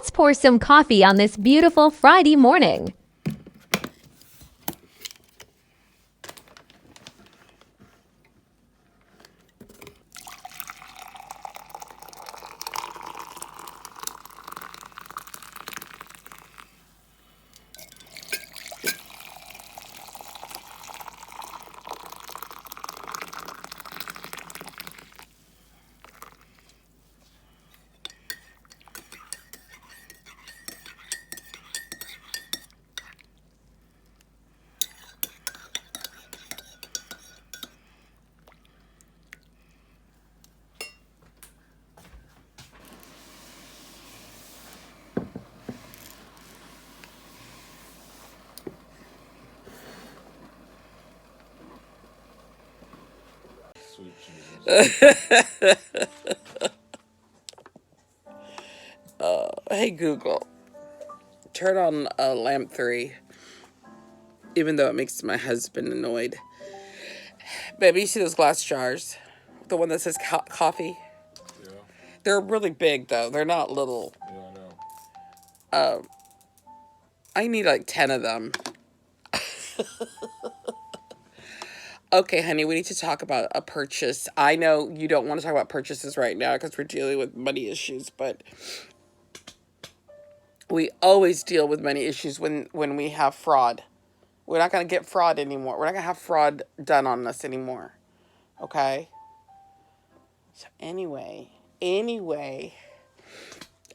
Let's pour some coffee on this beautiful Friday morning. Sweet Jesus. Hey Google, turn on lamp 3, even though it makes my husband annoyed. Baby, you see those glass jars? The one that says coffee? Yeah, They're really big, though. They're not little. yeah, I know. I need like 10 of them. Okay, honey, we need to talk about a purchase. I know you don't want to talk about purchases right now because we're dealing with money issues, but we always deal with money issues when we have fraud. We're not going to get fraud anymore. We're not going to have fraud done on us anymore. Okay? So anyway,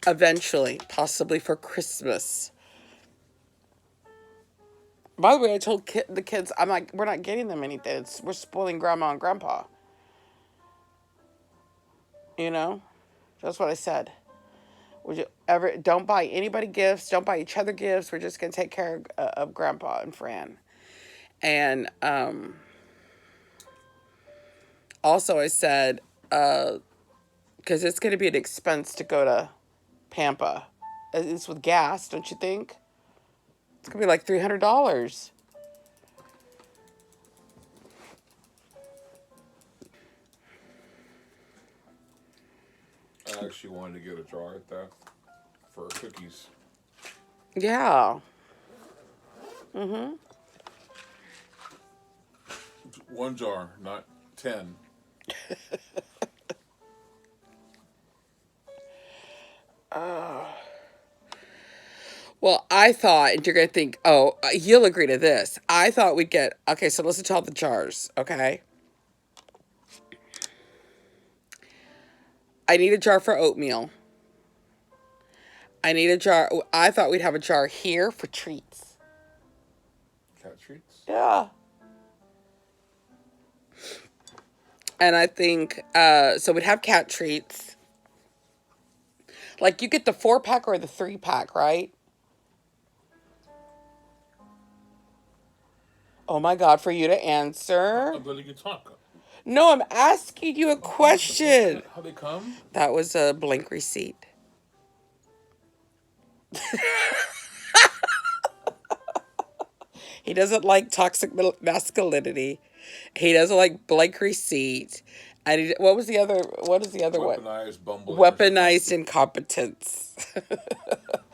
eventually, possibly for Christmas. By the way, I told the kids, I'm like, we're not getting them anything. We're spoiling grandma and grandpa. You know? That's what I said. Don't buy anybody gifts. Don't buy each other gifts. We're just going to take care of grandpa and Fran. And also I said, because it's going to be an expense to go to Pampa. It's with gas, don't you think? It's going to be like $300. I actually wanted to get a jar at that for cookies. Yeah. One jar, not 10. Well, I thought, and you're going to think, oh, you'll agree to this. I thought we'd get, okay, so listen to all the jars, okay? I need a jar for oatmeal. I need a jar. I thought we'd have a jar here for treats. Cat treats? Yeah. And I think, so we'd have cat treats. Like, you get the 4-pack or the 3-pack, right? Oh my God, for you to answer. I'm letting you talk. No, I'm asking you a question. How they come? That was a blank receipt. He doesn't like toxic masculinity. He doesn't like blank receipt. And what is the other one? Weaponized bumbling. Weaponized incompetence.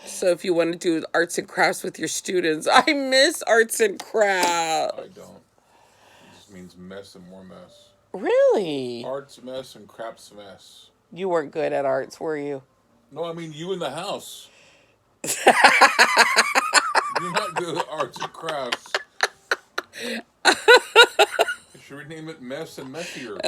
So if you want to do arts and crafts with your students, I miss arts and crafts. I don't. It just means mess and more mess. Really? Arts mess and crafts mess. You weren't good at arts, were you? No, I mean you in the house. You're not good at arts and crafts. You should rename it Mess and Messier.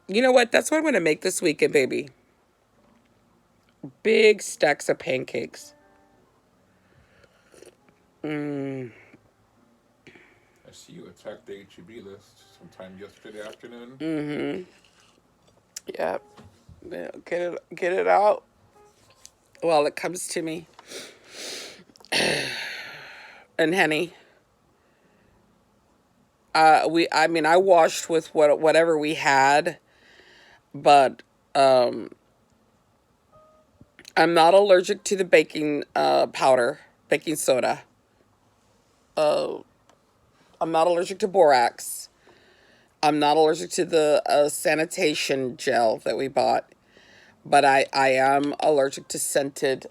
You know what? That's what I'm going to make this weekend, baby. Big stacks of pancakes. I see you attacked the HEB list sometime yesterday afternoon. Yep. Get it out while it comes to me. And honey, I washed with whatever we had, but I'm not allergic to the baking powder, baking soda. I'm not allergic to borax. I'm not allergic to the sanitation gel that we bought, but I am allergic to scented.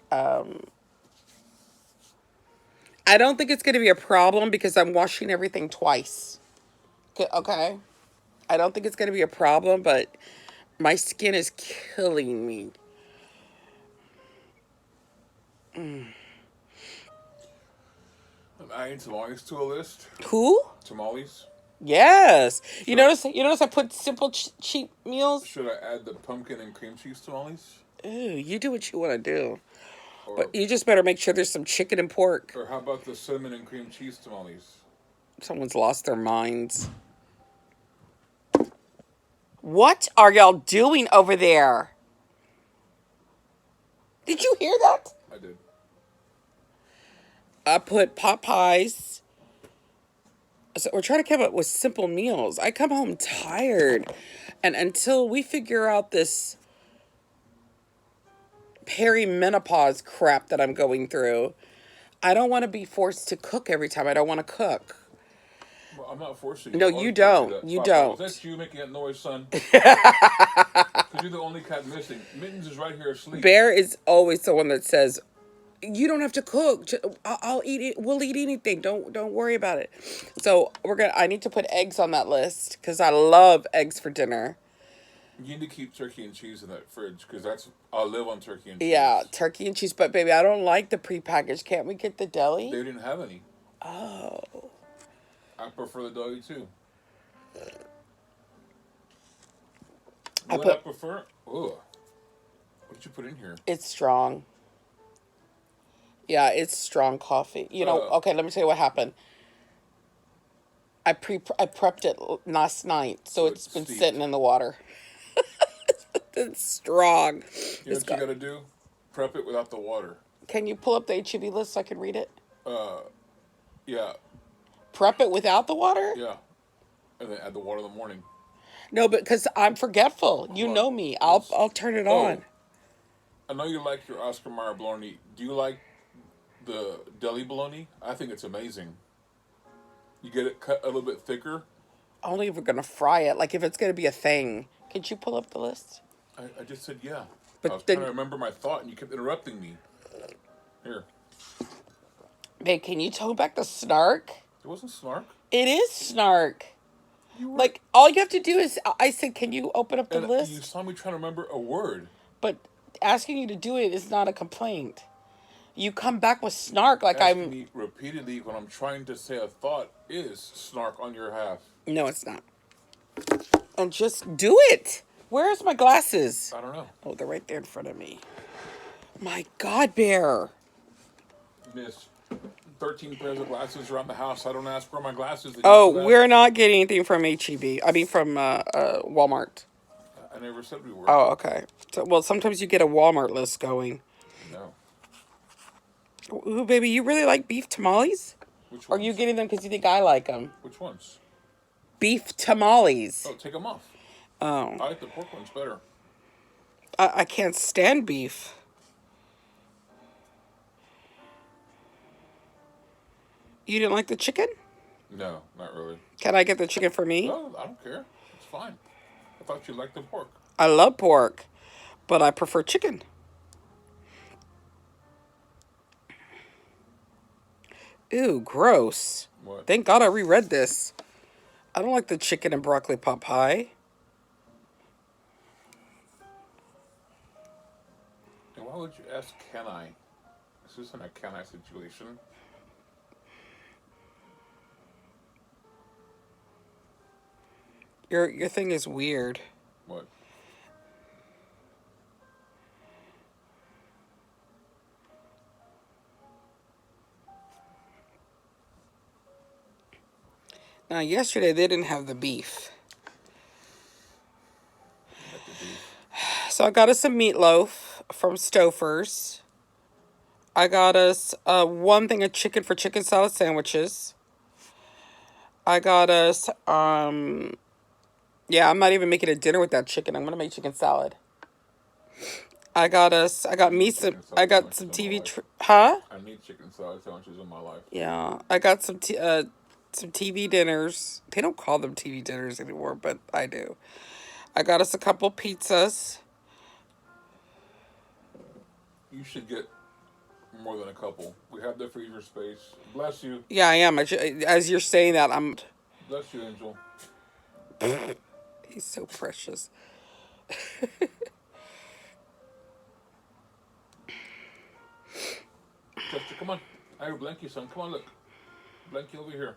I don't think it's going to be a problem because I'm washing everything twice. Okay? I don't think it's going to be a problem, but my skin is killing me. I'm adding tamales to a list. Who? Tamales. Yes. You Sure. notice I put simple cheap meals? Should I add the pumpkin and cream cheese tamales? Ooh, you do what you want to do. Or, But you just better make sure there's some chicken and pork. or how about the cinnamon and cream cheese tamales? Someone's lost their minds. What are y'all doing over there? Did you hear that? I did. I put pot pies. So we're trying to come up with simple meals. I come home tired. And until we figure out this perimenopause crap that I'm going through, I don't want to be forced to cook every time. I don't want to cook. Well, I'm not forcing you. No, I you always don't. told that. You Papa, don't. Was that you making that noise, son? Because you're the only cat missing. Mittens is right here asleep. Bear is always the one that says, "You don't have to cook. I'll eat it. We'll eat anything. Don't worry about it." So I need to put eggs on that list because I love eggs for dinner. You need to keep turkey and cheese in that fridge because I'll live on turkey and cheese. Yeah, turkey and cheese. But baby, I don't like the prepackaged. Can't we get the deli? They didn't have any. Oh. I prefer the deli too. I What I prefer? Ugh. What did you put in here? It's strong. Yeah, it's strong coffee. Okay, let me tell you what happened. I prepped it last night, so it's been steeped. sitting in the water. It's strong. You know what you gotta do? Prep it without the water. Can you pull up the HEB list so I can read it? Yeah, Prep it without the water? yeah. And then add the water in the morning. No, but because I'm forgetful. You What? know me. I'll turn it on. I know you like your Oscar Mayer bologna. Do you like the deli bologna? I think it's amazing. You get it cut a little bit thicker. Only if we're gonna fry it. Like if it's gonna be a thing. Could you pull up the list? I just said yeah. But I was then- trying to remember my thought, and you kept interrupting me. Here. Babe, can you tone back the snark? It wasn't snark. It is snark. You were, Like all you have to do is I said, can you open up the and list? you saw me trying to remember a word. But asking you to do it is not a complaint. You come back with snark like Asking I'm. me repeatedly when I'm trying to say a thought is snark on your half. No, it's not. And just do it. Where's my glasses? I don't know. Oh, they're right there in front of me. My God, Bear. Miss 13 pairs of glasses around the house. I don't ask where my glasses. Oh, we're not getting anything from HEB. I mean, from Walmart. I never said we were. Oh, okay. So, well, sometimes you get a Walmart list going. No. Ooh, baby, you really like beef tamales? Which Or ones? are you getting them because you think I like them? Which ones? Beef tamales. Oh, take them off. Oh. I like the pork ones better. I can't stand beef. You didn't like the chicken? No, not really. Can I get the chicken for me? No, I don't care. It's fine. I thought you liked the pork. I love pork, but I prefer chicken. Ew, gross. What? Thank God I reread this. I don't like the chicken and broccoli pot pie. And why would you ask, can I? This isn't a can I situation. Your thing is weird. What? Now, yesterday they didn't have the beef. Like the beef. So I got us some meatloaf from Stouffer's. I got us one thing of chicken for chicken salad sandwiches. I got us, yeah, I'm not even making a dinner with that chicken. I'm going to make chicken salad. I got me some, I got some TV, huh? I need chicken salad sandwiches in my life. Yeah, I got some some TV dinners. They don't call them TV dinners anymore, but I do. I got us a couple pizzas. You should get more than a couple. We have the freezer space. Bless you. Yeah, I am. As you're saying that, Bless you, Angel. he's so precious. Chester, come on. I have a blankie, son. Come on, look. Blankie over here.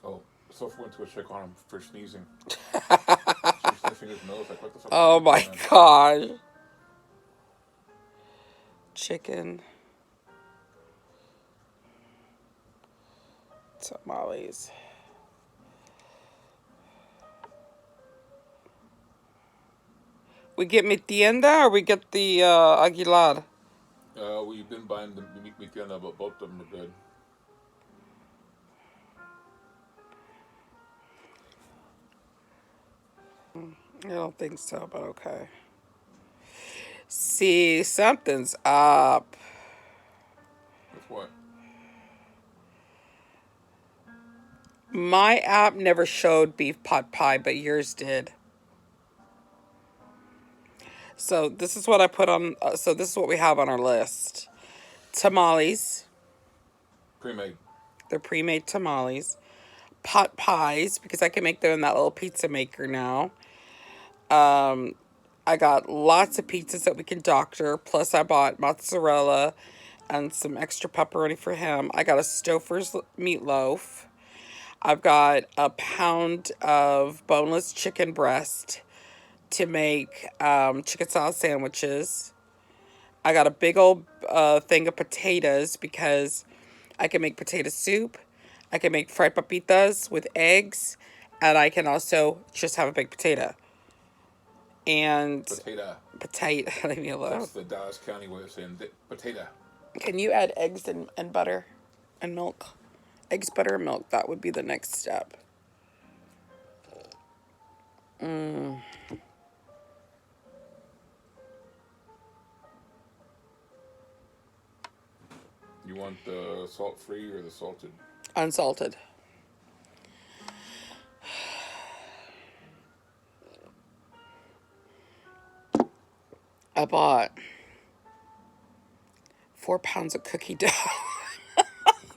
Oh, Sophie went to go check on him for sneezing. She's sniffing his nose. Like, what the fuck? Oh my gosh. Chicken. Tamales. We get mi tienda or we get the Aguilar? We've been buying the mi tienda, but both of them are good. I don't think so, but okay. See, something's up. With what? My app never showed beef pot pie, but yours did. So this is what I put on. So this is what we have on our list: tamales. Pre-made. They're pre-made tamales. Pot pies, because I can make them in that little pizza maker now. I got lots of pizzas that we can doctor. Plus, I bought mozzarella and some extra pepperoni for him. I got a Stouffer's meatloaf. I've got a pound of boneless chicken breast to make chicken salad sandwiches. I got a big old thing of potatoes because I can make potato soup. I can make fried papitas with eggs. And I can also just have a baked potato. And potato, leave me alone. That's the Dallas County way of saying potato. Can you add eggs and butter and milk? Eggs, butter, and milk. That would be the next step. You want the salt-free or the salted? Unsalted. I bought 4 pounds of cookie dough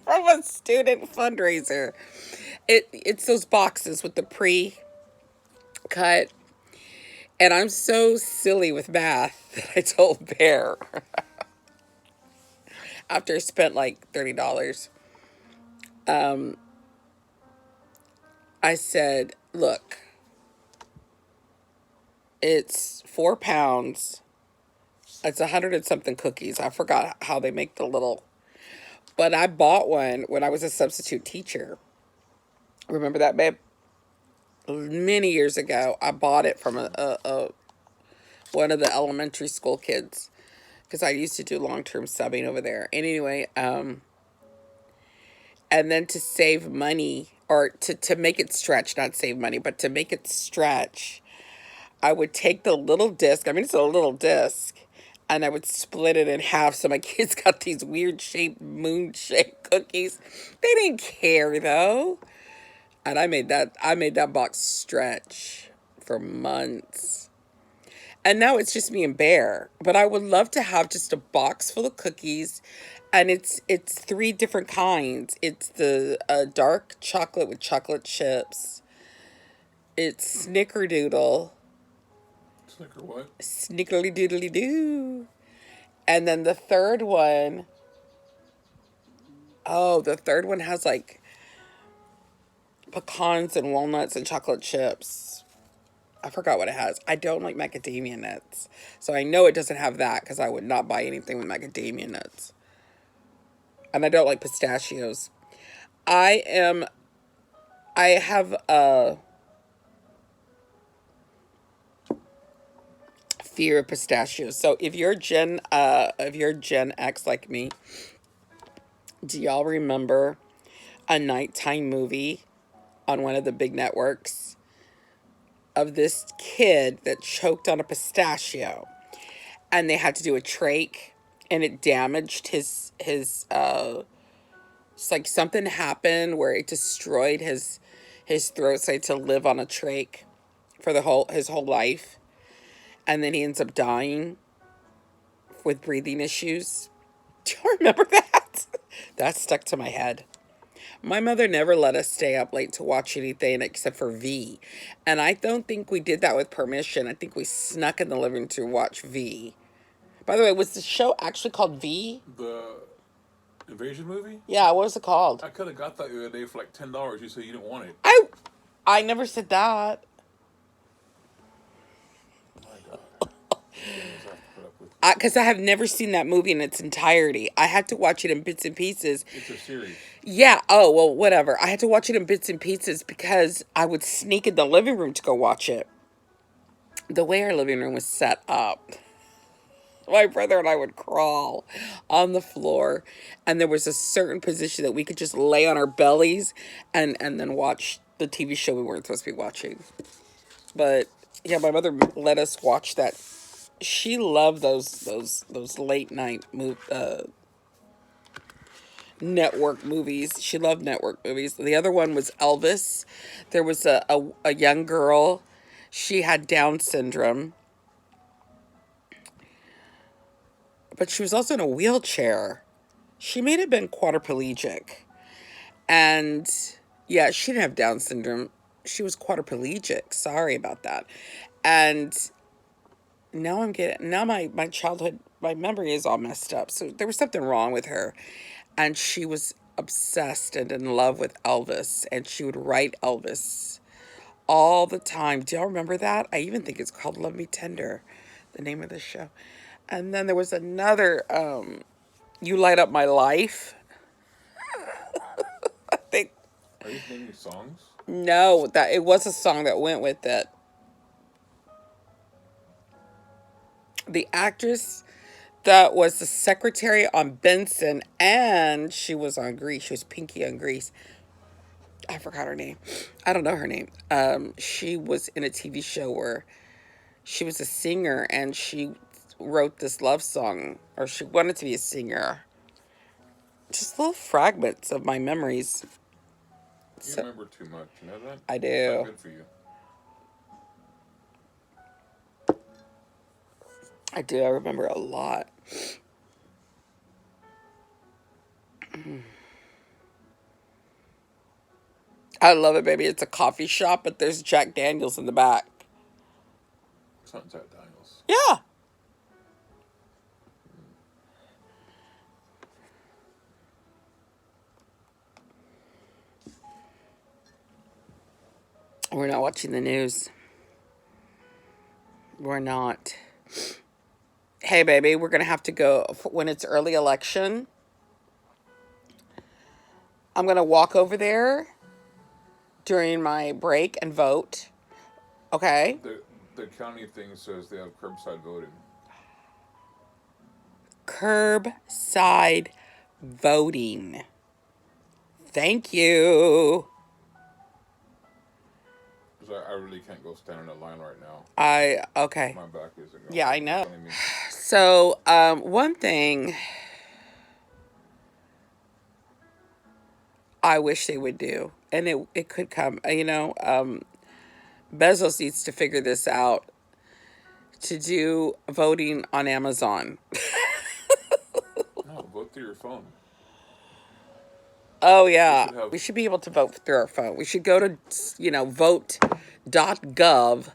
from a student fundraiser. It's those boxes with the pre-cut. And I'm so silly with math that I told Bear after I spent like $30. I said, look, it's 4 pounds. It's 100 and something cookies. I forgot how they make the little, but I bought one when I was a substitute teacher. Remember that, babe? Many years ago, I bought it from one of the elementary school kids because I used to do long-term subbing over there. And anyway, and then to save money, or to make it stretch, not save money, but to make it stretch, I would take the little disc. I mean, it's a little disc. And I would split it in half so my kids got these weird shaped, moon-shaped cookies. They didn't care, though. And I made that box stretch for months. And now it's just me and Bear. But I would love to have just a box full of cookies. And it's 3 different kinds. It's the dark chocolate with chocolate chips. It's snickerdoodle. Snicker what? Snickerly doodly doo. And then the third one, the third one has like pecans and walnuts and chocolate chips. I forgot what it has. I don't like macadamia nuts. So I know it doesn't have that because I would not buy anything with macadamia nuts. And I don't like pistachios. I have a fear of pistachios. So if you're Gen X like me, do y'all remember a nighttime movie on one of the big networks of this kid that choked on a pistachio, and they had to do a trach, and it damaged his It's like something happened where it destroyed his throat, so he had to live on a trach for his whole life, and then he ends up dying with breathing issues. Do you remember that? That stuck to my head. My mother never let us stay up late to watch anything except for V. And I don't think we did that with permission. I think we snuck in the living room to watch V. By the way, was the show actually called V? The invasion movie? Yeah, what was it called? I could have got that the other day for like $10. You said you didn't want it. I never said that. My God. Things I have to put up with. Because I have never seen that movie in its entirety. I had to watch it in bits and pieces. It's a series. Yeah, oh, well, whatever. I had to watch it in bits and pieces because I would sneak in the living room to go watch it. The way our living room was set up, my brother and I would crawl on the floor, and there was a certain position that we could just lay on our bellies and then watch the TV show we weren't supposed to be watching. But yeah, my mother let us watch that. She loved those late night network movies. She loved network movies. The other one was Elvis. There was a young girl. She had Down syndrome, but she was also in a wheelchair. She may have been quadriplegic. And yeah, she didn't have Down syndrome. She was quadriplegic. Sorry about that. And now my childhood, my memory is all messed up. So there was something wrong with her. And she was obsessed and in love with Elvis. And she would write Elvis all the time. Do y'all remember that? I even think it's called Love Me Tender, the name of the show. And then there was another, You Light Up My Life. I think. Are you naming songs? No, that it was a song that went with it. The actress that was the secretary on Benson, and she was on Grease. She was Pinky on Grease. I forgot her name. I don't know her name. She was in a TV show where she was a singer, and she wrote this love song, or she wanted to be a singer. Just little fragments of my memories. You remember too much, you know that? I do. It's not good for you. I do. I remember a lot. I love it, baby. It's a coffee shop, but there's Jack Daniels in the back. It's not Jack Daniels. Yeah. We're not watching the news. We're not. Hey, baby, we're going to have to go when it's early election. I'm going to walk over there during my break and vote. Okay? The county thing says they have curbside voting. Curbside voting. Thank you. Because I really can't go stand in a line right now. Okay. My back isn't going. Yeah, I know. I mean, So, one thing I wish they would do, and it could come, Bezos needs to figure this out, to do voting on Amazon. no, vote through your phone. Oh, yeah. We should be able to vote through our phone. We should go to, vote.gov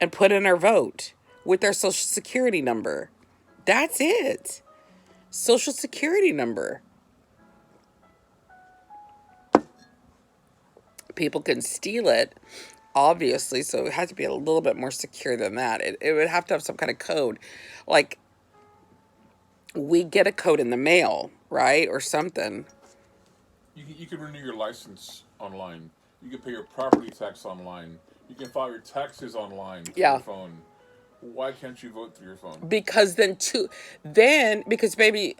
and put in our vote with our social security number. That's it. Social security number. People can steal it, obviously, so it has to be a little bit more secure than that. It would have to have some kind of code. Like, we get a code in the mail, right? Or something. You can renew your license online. You can pay your property tax online. You can file your taxes online through your phone. Why can't you vote through your phone? Because because baby,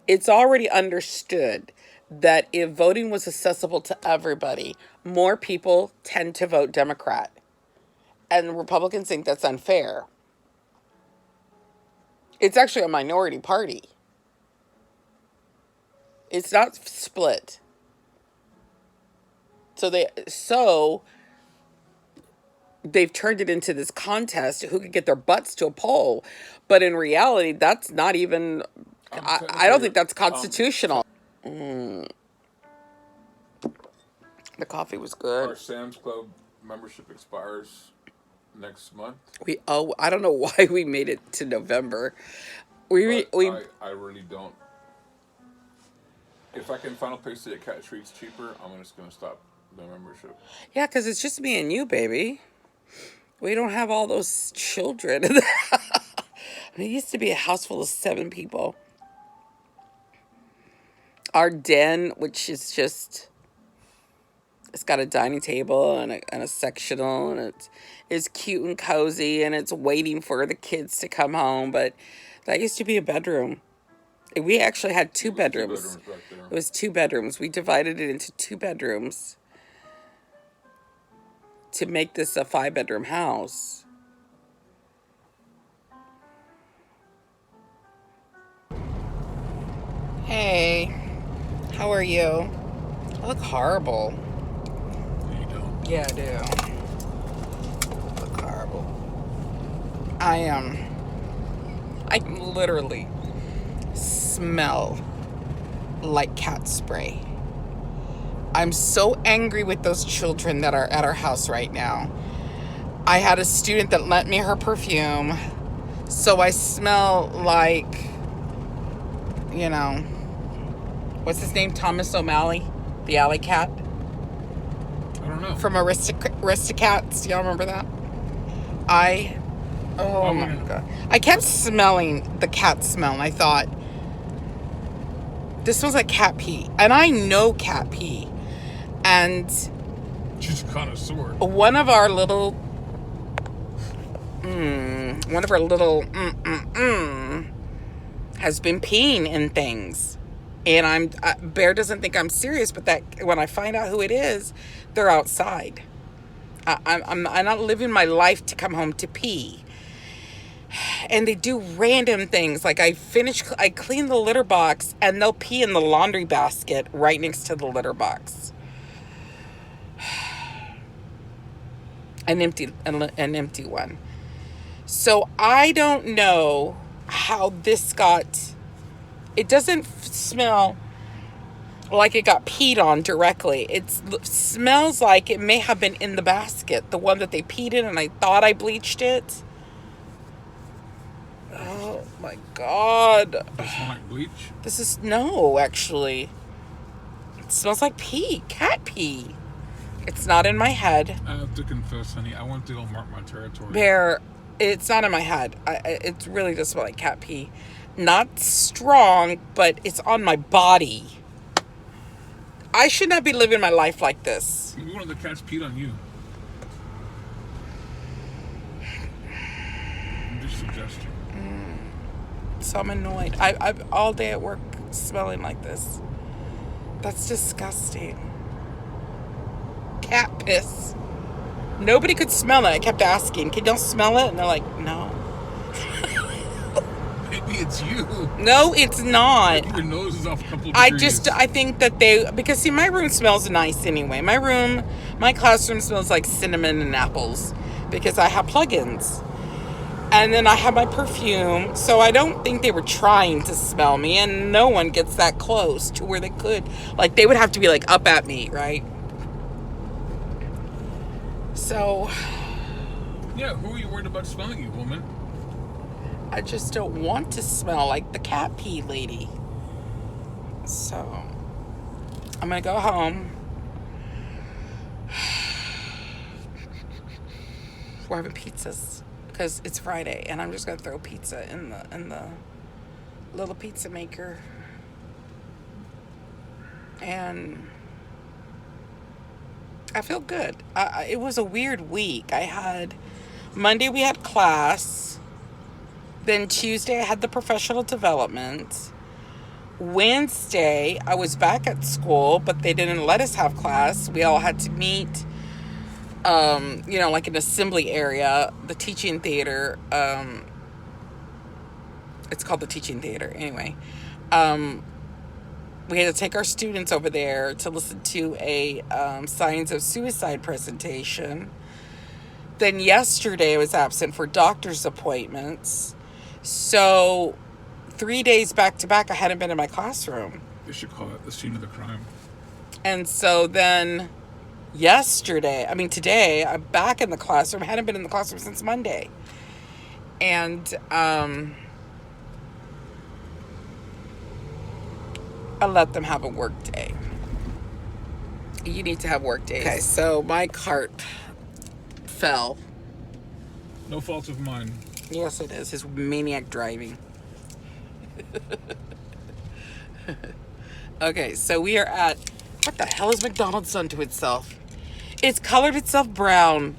it's already understood that if voting was accessible to everybody, more people tend to vote Democrat. And Republicans think that's unfair. It's actually a minority party. It's not split. So they've turned it into this contest who could get their butts to a poll, but in reality, that's not even. I don't think that's constitutional. The coffee was good. Our Sam's Club membership expires next month. I don't know why we made it to November. We I really don't. If I can find a place to get cat treats cheaper, I'm just gonna stop the membership. Yeah, because it's just me and you, baby. We don't have all those children. It used to be a house full of 7 people. Our den, which is just, it's got a dining table and a sectional, and it's cute and cozy, and it's waiting for the kids to come home. But that used to be a bedroom. We actually had 2 bedrooms. 2 bedrooms back there. It was 2 bedrooms. We divided it into 2 bedrooms to make this a 5-bedroom house. Hey, how are you? I look horrible. You don't. Yeah, I do. I look horrible. I literally smell like cat spray. I'm so angry with those children that are at our house right now. I had a student that lent me her perfume, so I smell like, what's his name? Thomas O'Malley, the alley cat I don't know. from Aristocats. Do y'all remember that? Oh my God. I kept smelling the cat smell, and I thought, this smells like cat pee. And I know cat pee. And She's a connoisseur. one of our little has been peeing in things. And Bear doesn't think I'm serious, but that when I find out who it is, they're outside. I'm not living my life to come home to pee. And they do random things. Like I clean the litter box, and they'll pee in the laundry basket right next to the litter box. An empty one. So I don't know how this got. It doesn't smell like it got peed on directly. It smells like it may have been in the basket, the one that they peed in, and I thought I bleached it. Oh my God. Does it smell like bleach? No, actually. It smells like pee, cat pee. It's not in my head. I have to confess, honey, I want to go mark my territory. Bear, it's not in my head. It really does smell like cat pee. Not strong, but it's on my body. I should not be living my life like this. Maybe one of the cats peed on you. I'm just suggesting. So I'm annoyed. I've all day at work smelling like this. That's disgusting. Cat piss. Nobody could smell it. I kept asking, can y'all smell it? And they're like, no. Maybe it's you. No, it's not. Maybe your nose is off a couple of degrees. I think that because see, my room smells nice anyway. My classroom smells like cinnamon and apples because I have plugins. And then I have my perfume, so I don't think they were trying to smell me, and no one gets that close to where they could. Like, they would have to be, like, up at me, right? So... Yeah, who are you worried about smelling you, woman? I just don't want to smell like the cat pee lady. So... I'm gonna go home. We're having pizzas. Because it's Friday, and I'm just gonna throw pizza in the little pizza maker. And I feel good. It was a weird week. Monday we had class. Then Tuesday I had the professional development. Wednesday I was back at school, but they didn't let us have class. We all had to meet. Like an assembly area, the teaching theater, it's called the teaching theater anyway. we had to take our students over there to listen to a signs of suicide presentation. Then yesterday I was absent for doctor's appointments. So 3 days back to back, I hadn't been in my classroom. They should call it the scene of the crime. And so then today, I'm back in the classroom. I hadn't been in the classroom since Monday. And I let them have a work day. You need to have work days. Okay, so my cart fell. No fault of mine. Yes, it is. His maniac driving. Okay, so we are at... What the hell has McDonald's done to itself? It's colored itself brown.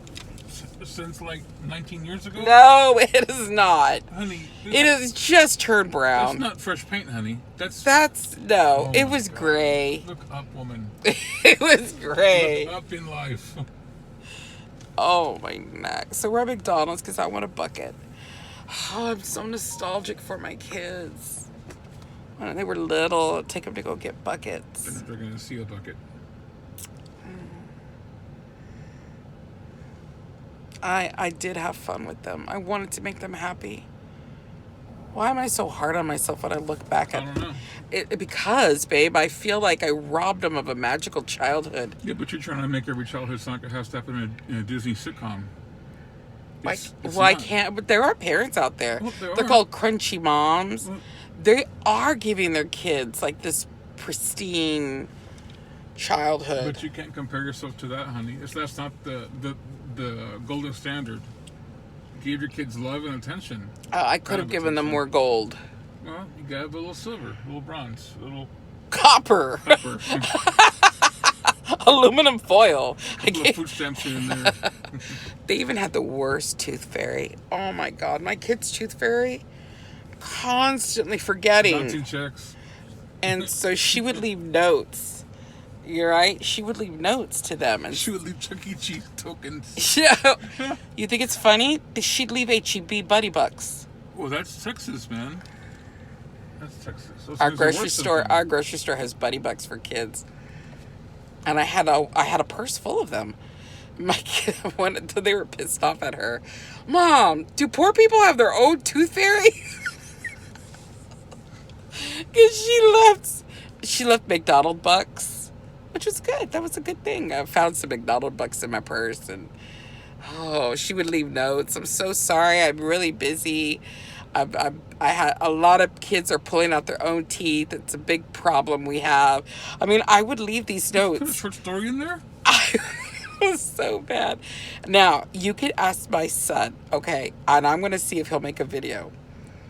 Since like 19 years ago? No, it is not. Honey. It has just turned brown. That's not fresh paint, honey. No. Oh It was gray. Look up, woman. It was gray. Look up in life. Oh, my neck. So we're at McDonald's because I want a bucket. Oh, I'm so nostalgic for my kids. When they were little, I'd take them to go get buckets. They're going to see a bucket. I did have fun with them. I wanted to make them happy. Why am I so hard on myself when I look back at I don't know. it? Because, babe, I feel like I robbed them of a magical childhood. Yeah, but you're trying to make every childhood sound like it has to happen in a Disney sitcom. I can't. But there are parents out there. Well, They're called crunchy moms. Well, They are giving their kids like this pristine childhood. but you can't compare yourself to that, honey. That's not the golden standard. Give your kids love and attention. I could have given them more gold. Well, you gotta have a little silver, a little bronze, a little Copper. copper. Aluminum foil. Little food stamps here and there. They even had the worst tooth fairy. Oh my God. My kid's tooth fairy constantly forgetting. Bouncing checks. And so she would leave notes. You're right. She would leave notes to them. And She would leave Chuck E. Cheese tokens. You think it's funny? She'd leave HEB Buddy Bucks. Well, that's Texas, man. That's Texas. Those Our things are worth grocery store has Buddy Bucks for kids. And I had a purse full of them. My kid, they were pissed off at her. Mom, do poor people have their own tooth fairy? Because she left McDonald bucks, which was good. That was a good thing. I found some McDonald bucks in my purse, and she would leave notes. I'm so sorry. I'm really busy. I had a lot of kids are pulling out their own teeth. It's a big problem we have. I mean, I would leave these Put a notes. short story in there? It was so bad. Now, you could ask my son, okay, and I'm going to see if he'll make a video.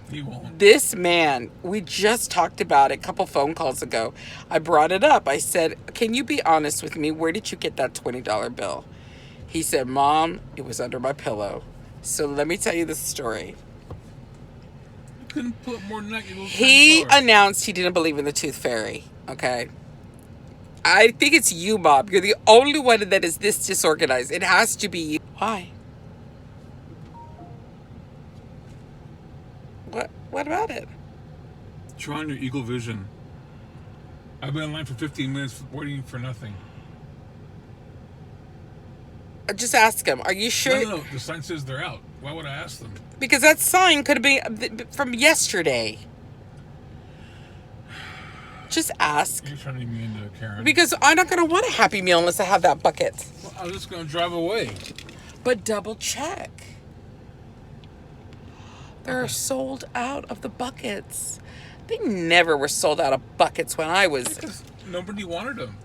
He won't. This man, we just talked about it a couple phone calls ago. I brought it up. I said, can you be honest with me? Where did you get that $20 bill? He said, Mom, it was under my pillow. So let me tell you the story. You couldn't put more than that, you little He tiny car. announced he didn't believe in the tooth fairy, okay? I think it's you, Bob. You're the only one that is this disorganized. It has to be you. Why? What about it? Try on your eagle vision. I've been in line for 15 minutes waiting for nothing. Just ask him. Are you sure? No. The sign says they're out. Why would I ask them? Because that sign could have been from yesterday. Just ask. You're turning me into a Karen. Because I'm not going to want a Happy Meal unless I have that bucket. Well, I was just going to drive away. But double check. They're sold out of the buckets. They never were sold out of buckets when I was... Because nobody wanted them.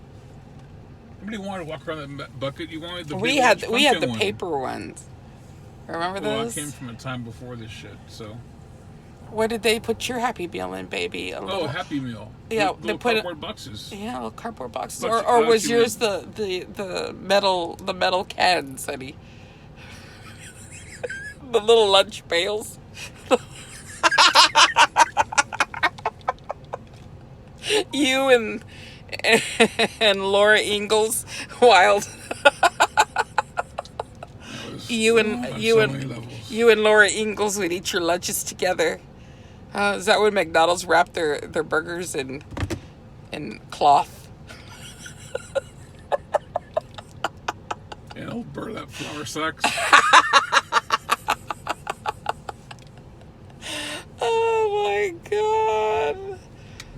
Nobody wanted to walk around that bucket. You wanted the We big had the pumpkin one. paper ones. Remember Well, those? I came from a time before this shit, so... What did they put your Happy Meal in, baby? Happy Meal. Yeah, Little they put it- cardboard boxes. Yeah, little cardboard boxes. Bunch of Or was Happy yours the metal cans, honey? The little lunch pails. You and Laura Ingalls Wild. You and Laura Ingalls would eat your lunches together. Is that when McDonald's wrapped their burgers in in cloth. And old burlap flour sacks. Oh my God.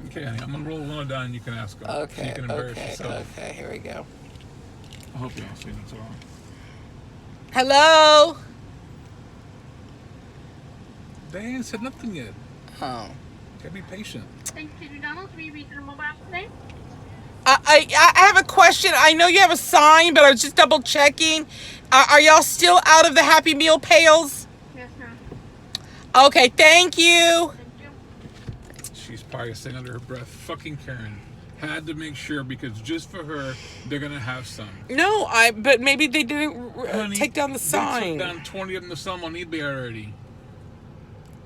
Okay, honey, I'm gonna roll one down and you can ask them. So Okay, you can embarrass okay, yourself. okay, here we go. I hope you don't see that's all. Hello? They ain't said nothing yet. Oh. Gotta be patient. Thanks to McDonald's. Will you be to the mobile app today? I have a question. I know you have a sign, but I was just double checking. Are y'all still out of the Happy Meal pails? Yes, ma'am. Okay, thank you. Thank you. She's probably saying under her breath, fucking Karen. Had to make sure because just for her, they're gonna have some. No, but maybe they didn't Honey, take down the sign. They took down 20 of them to some on eBay already.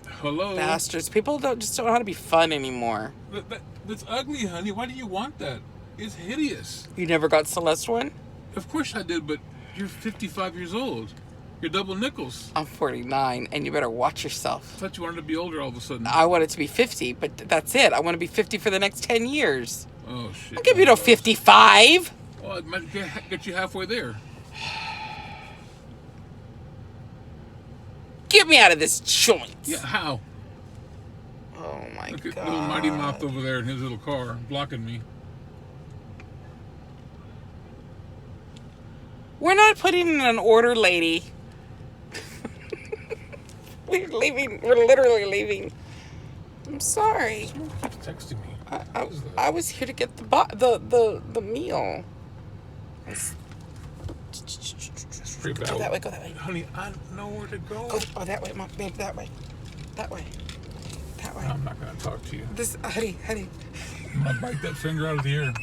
Hello? Bastards. People just don't know how to be fun anymore. That's ugly, honey. Why do you want that? It's hideous. You never got Celeste one? Of course I did, but you're 55 years old. You're double nickels. I'm 49, and you better watch yourself. I thought you wanted to be older all of a sudden. I want it to be 50, but that's it. I want to be 50 for the next 10 years. Oh, shit. I'll give you no 55. Well, it might get you halfway there. Get me out of this joint. Yeah, how? Oh, my Look at God. little Mighty Mouth over there in his little car blocking me. We're not putting in an order, lady. We're leaving. We're literally leaving. I'm sorry. Someone keeps texting me. I was here to get the meal. It's pretty bad. Go that way. Go that way. Honey, I know where to go. Oh, that way, Mom. Babe, that way. That way. That way. I'm not going to talk to you. Honey. I'm going to bite that finger out of the ear.